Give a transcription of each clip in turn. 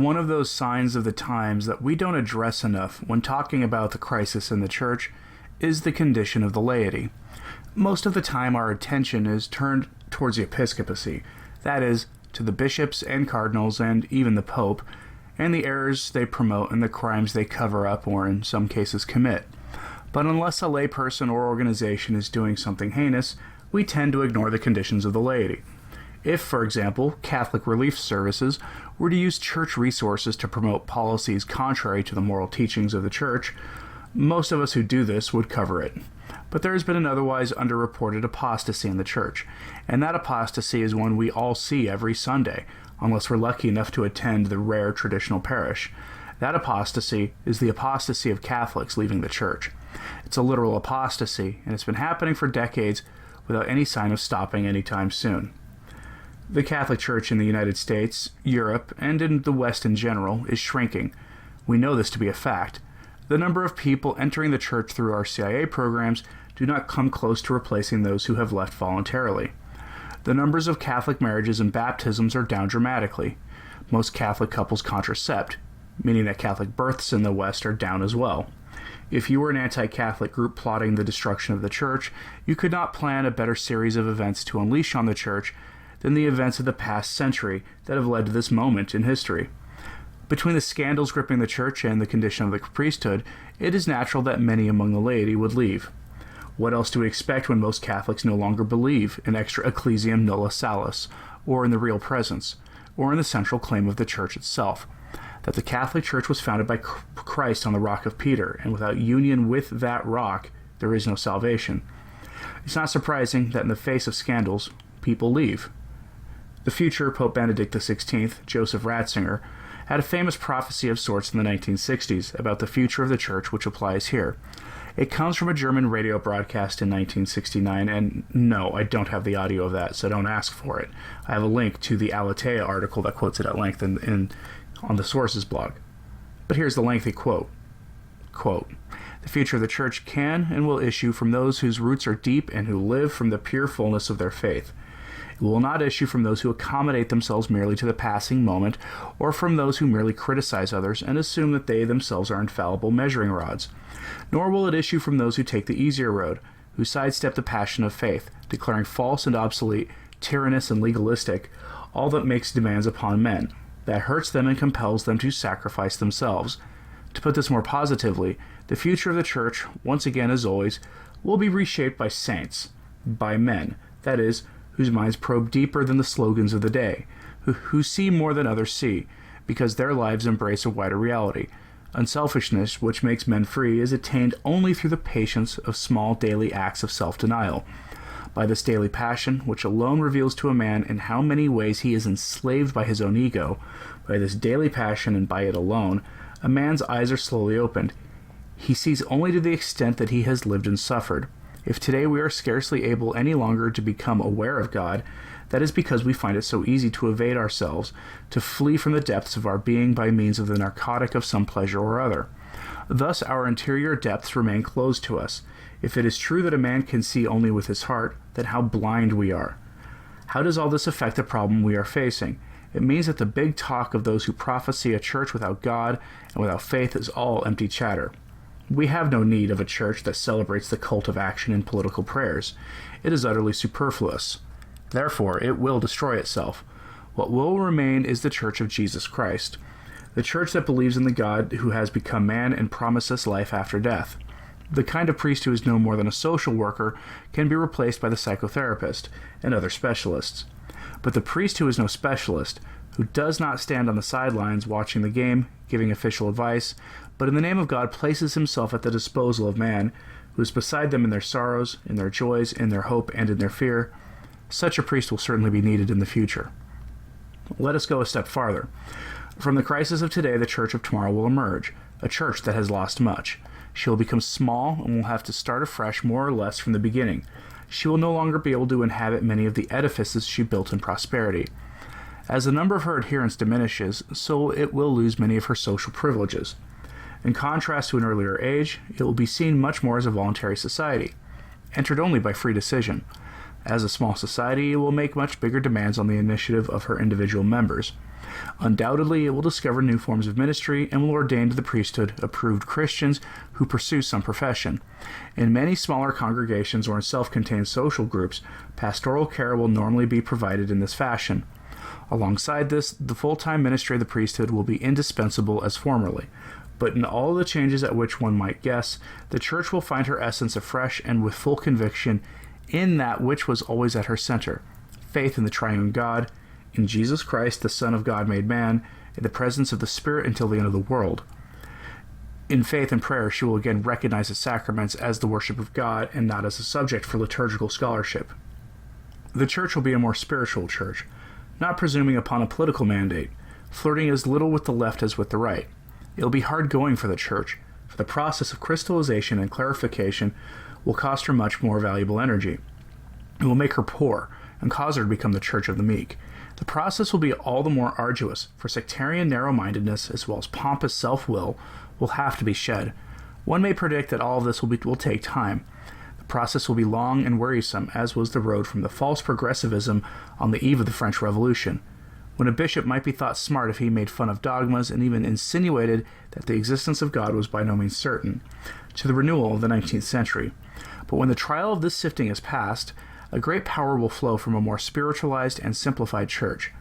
One of those signs of the times that we don't address enough when talking about the crisis in the church is the condition of the laity. Most of the time our attention is turned towards the episcopacy, that is, to the bishops and cardinals and even the pope, and the errors they promote and the crimes they cover up or in some cases commit. But unless a layperson or organization is doing something heinous, we tend to ignore the conditions of the laity. If, for example, Catholic Relief Services were to use church resources to promote policies contrary to the moral teachings of the church, most of us who do this would cover it. But there has been an otherwise underreported apostasy in the church, and that apostasy is one we all see every Sunday, unless we're lucky enough to attend the rare traditional parish. That apostasy is the apostasy of Catholics leaving the church. It's a literal apostasy, and it's been happening for decades without any sign of stopping anytime soon. The Catholic Church in the United States, Europe, and in the West in general is shrinking. We know this to be a fact. The number of people entering the church through our CIA programs do not come close to replacing those who have left voluntarily. The numbers of Catholic marriages and baptisms are down dramatically. Most Catholic couples contracept, meaning that Catholic births in the West are down as well. If you were an anti-Catholic group plotting the destruction of the church, you could not plan a better series of events to unleash on the church than the events of the past century that have led to this moment in history. Between the scandals gripping the church and the condition of the priesthood, it is natural that many among the laity would leave. What else do we expect when most Catholics no longer believe in extra ecclesiam nulla salus, or in the real presence, or in the central claim of the church itself, that the Catholic Church was founded by Christ on the rock of Peter, and without union with that rock, there is no salvation. It's not surprising that in the face of scandals, people leave. The future Pope Benedict XVI, Joseph Ratzinger, had a famous prophecy of sorts in the 1960s about the future of the church, which applies here. It comes from a German radio broadcast in 1969, and no, I don't have the audio of that, so don't ask for it. I have a link to the Alatea article that quotes it at length on the Sources blog. But here's the lengthy quote. Quote, "The future of the church can and will issue from those whose roots are deep and who live from the pure fullness of their faith. It will not issue from those who accommodate themselves merely to the passing moment, or from those who merely criticize others and assume that they themselves are infallible measuring rods. Nor will it issue from those who take the easier road, who sidestep the passion of faith, declaring false and obsolete, tyrannous and legalistic, all that makes demands upon men, that hurts them and compels them to sacrifice themselves. To put this more positively, the future of the church, once again as always, will be reshaped by saints, by men, that is, whose minds probe deeper than the slogans of the day, who see more than others see, because their lives embrace a wider reality. Unselfishness, which makes men free, is attained only through the patience of small daily acts of self-denial. By this daily passion, which alone reveals to a man in how many ways he is enslaved by his own ego, by this daily passion and by it alone, a man's eyes are slowly opened. He sees only to the extent that he has lived and suffered. If today we are scarcely able any longer to become aware of God, that is because we find it so easy to evade ourselves, to flee from the depths of our being by means of the narcotic of some pleasure or other. Thus our interior depths remain closed to us. If it is true that a man can see only with his heart, then how blind we are. How does all this affect the problem we are facing? It means that the big talk of those who prophesy a church without God and without faith is all empty chatter. We have no need of a church that celebrates the cult of action in political prayers. It is utterly superfluous. Therefore, it will destroy itself. What will remain is the Church of Jesus Christ, the church that believes in the God who has become man and promised us life after death. The kind of priest who is no more than a social worker can be replaced by the psychotherapist and other specialists. But the priest who is no specialist, who does not stand on the sidelines watching the game, giving official advice, but in the name of God places himself at the disposal of man, who is beside them in their sorrows, in their joys, in their hope, and in their fear, such a priest will certainly be needed in the future. Let us go a step farther. From the crisis of today, the church of tomorrow will emerge, a church that has lost much. She will become small and will have to start afresh more or less from the beginning. She will no longer be able to inhabit many of the edifices she built in prosperity. As the number of her adherents diminishes, so it will lose many of her social privileges. In contrast to an earlier age, it will be seen much more as a voluntary society, entered only by free decision. As a small society, it will make much bigger demands on the initiative of her individual members. Undoubtedly, it will discover new forms of ministry and will ordain to the priesthood approved Christians who pursue some profession. In many smaller congregations or in self-contained social groups, pastoral care will normally be provided in this fashion. Alongside this, the full-time ministry of the priesthood will be indispensable as formerly. But in all the changes at which one might guess, the Church will find her essence afresh and with full conviction in that which was always at her center: faith in the triune God, in Jesus Christ, the Son of God made man, in the presence of the Spirit until the end of the world. In faith and prayer, she will again recognize the sacraments as the worship of God and not as a subject for liturgical scholarship. The Church will be a more spiritual church, not presuming upon a political mandate, flirting as little with the left as with the right. It will be hard going for the Church, for the process of crystallization and clarification will cost her much more valuable energy. It will make her poor and cause her to become the Church of the meek. The process will be all the more arduous, for sectarian narrow-mindedness as well as pompous self-will will have to be shed. One may predict that all of this will take time. The process will be long and wearisome, as was the road from the false progressivism on the eve of the French Revolution, when a bishop might be thought smart if he made fun of dogmas and even insinuated that the existence of God was by no means certain, to the renewal of the 19th century. But when the trial of this sifting is past, a great power will flow from a more spiritualized and simplified church.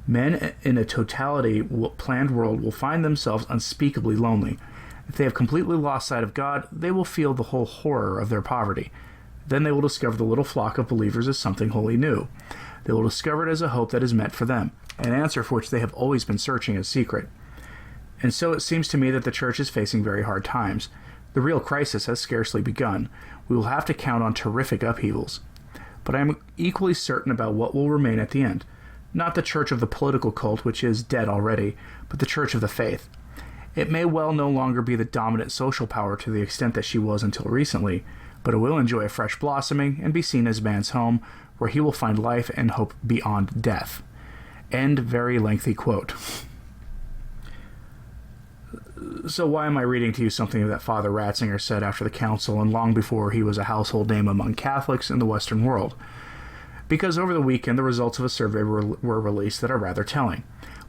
Men in a totality planned world will find themselves unspeakably lonely. If they have completely lost sight of God, they will feel the whole horror of their poverty. Then they will discover the little flock of believers as something wholly new. They will discover it as a hope that is meant for them, an answer for which they have always been searching in secret. And so it seems to me that the Church is facing very hard times. The real crisis has scarcely begun. We will have to count on terrific upheavals. But I am equally certain about what will remain at the end. Not the Church of the political cult, which is dead already, but the Church of the faith. It may well no longer be the dominant social power to the extent that she was until recently, but it will enjoy a fresh blossoming and be seen as man's home, where he will find life and hope beyond death. End very lengthy quote. So why am I reading to you something that Father Ratzinger said after the council and long before he was a household name among Catholics in the Western world? Because over the weekend the results of a survey were released that are rather telling.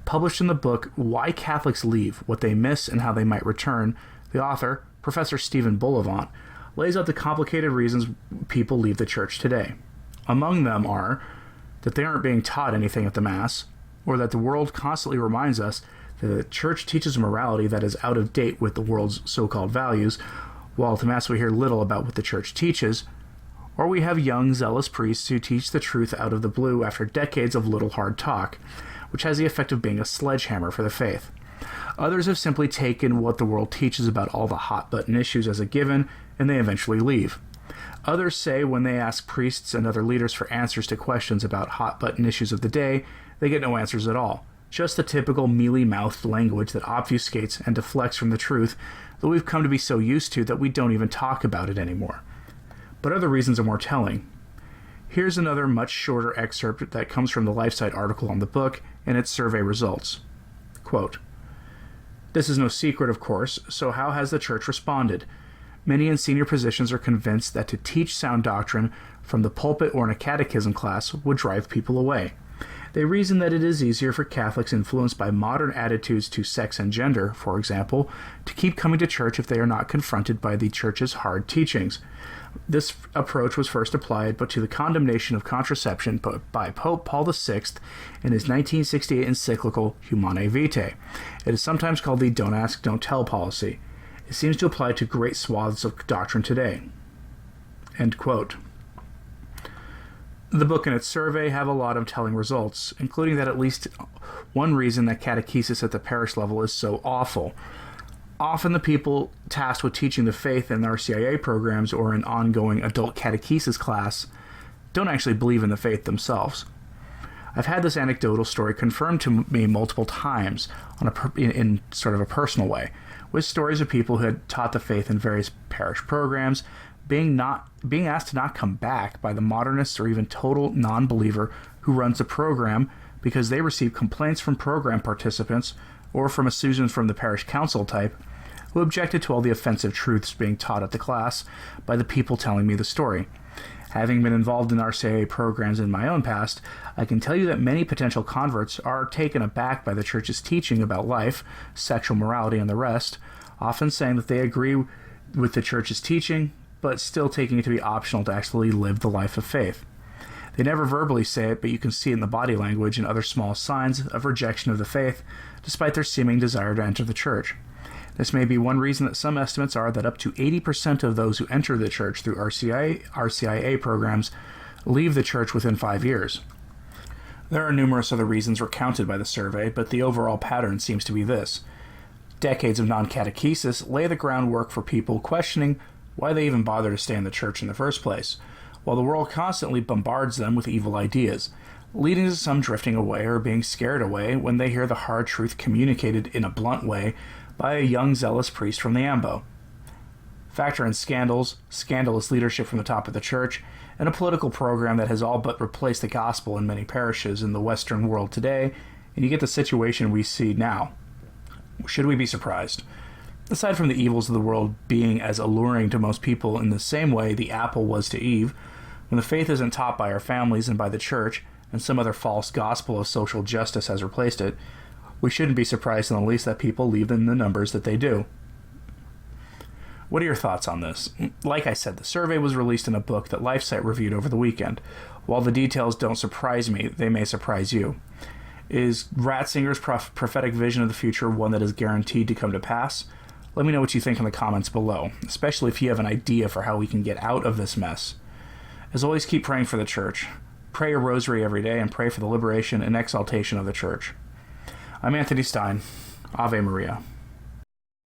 Published in the book Why Catholics Leave, What They Miss and How They Might Return, the author, Professor Stephen Bullivant, lays out the complicated reasons people leave the Church today. Among them are that they aren't being taught anything at the Mass, or that the world constantly reminds us that the Church teaches a morality that is out of date with the world's so-called values, while at the Mass we hear little about what the Church teaches, or we have young, zealous priests who teach the truth out of the blue after decades of little hard talk, which has the effect of being a sledgehammer for the faith. Others have simply taken what the world teaches about all the hot-button issues as a given, and they eventually leave. Others say when they ask priests and other leaders for answers to questions about hot-button issues of the day, they get no answers at all. Just the typical mealy-mouthed language that obfuscates and deflects from the truth that we've come to be so used to that we don't even talk about it anymore. But other reasons are more telling. Here's another much shorter excerpt that comes from the LifeSite article on the book and its survey results. Quote, "This is no secret, of course, so how has the Church responded? Many in senior positions are convinced that to teach sound doctrine from the pulpit or in a catechism class would drive people away. They reason that it is easier for Catholics influenced by modern attitudes to sex and gender, for example, to keep coming to church if they are not confronted by the Church's hard teachings. This approach was first applied but to the condemnation of contraception by Pope Paul VI in his 1968 encyclical Humanae Vitae. It is sometimes called the don't ask, don't tell policy. It seems to apply to great swaths of doctrine today." End quote. The book and its survey have a lot of telling results, including that at least one reason that catechesis at the parish level is so awful. Often the people tasked with teaching the faith in RCIA programs or in ongoing adult catechesis class don't actually believe in the faith themselves. I've had this anecdotal story confirmed to me multiple times in sort of a personal way, with stories of people who had taught the faith in various parish programs, being asked to not come back by the modernist or even total non-believer who runs the program because they receive complaints from program participants or from a Susan from the parish council type who objected to all the offensive truths being taught at the class by the people telling me the story. Having been involved in RCIA programs in my own past, I can tell you that many potential converts are taken aback by the church's teaching about life, sexual morality, and the rest, often saying that they agree with the church's teaching, but still taking it to be optional to actually live the life of faith. They never verbally say it, but you can see it in the body language and other small signs of rejection of the faith, despite their seeming desire to enter the church. This may be one reason that some estimates are that up to 80% of those who enter the church through RCIA programs leave the church within 5 years. There are numerous other reasons recounted by the survey, but the overall pattern seems to be this. Decades of non-catechesis lay the groundwork for people questioning why they even bother to stay in the church in the first place, while the world constantly bombards them with evil ideas, leading to some drifting away or being scared away when they hear the hard truth communicated in a blunt way by a young zealous priest from the AMBO. Factor in scandals, scandalous leadership from the top of the church, and a political program that has all but replaced the gospel in many parishes in the Western world today, and you get the situation we see now. Should we be surprised? Aside from the evils of the world being as alluring to most people in the same way the apple was to Eve, when the faith isn't taught by our families and by the church, and some other false gospel of social justice has replaced it, we shouldn't be surprised in the least that people leave in the numbers that they do. What are your thoughts on this? Like I said, the survey was released in a book that LifeSite reviewed over the weekend. While the details don't surprise me, they may surprise you. Is Ratzinger's prophetic vision of the future one that is guaranteed to come to pass? Let me know what you think in the comments below, especially if you have an idea for how we can get out of this mess. As always, keep praying for the church. Pray a rosary every day and pray for the liberation and exaltation of the church. I'm Anthony Stine. Ave Maria.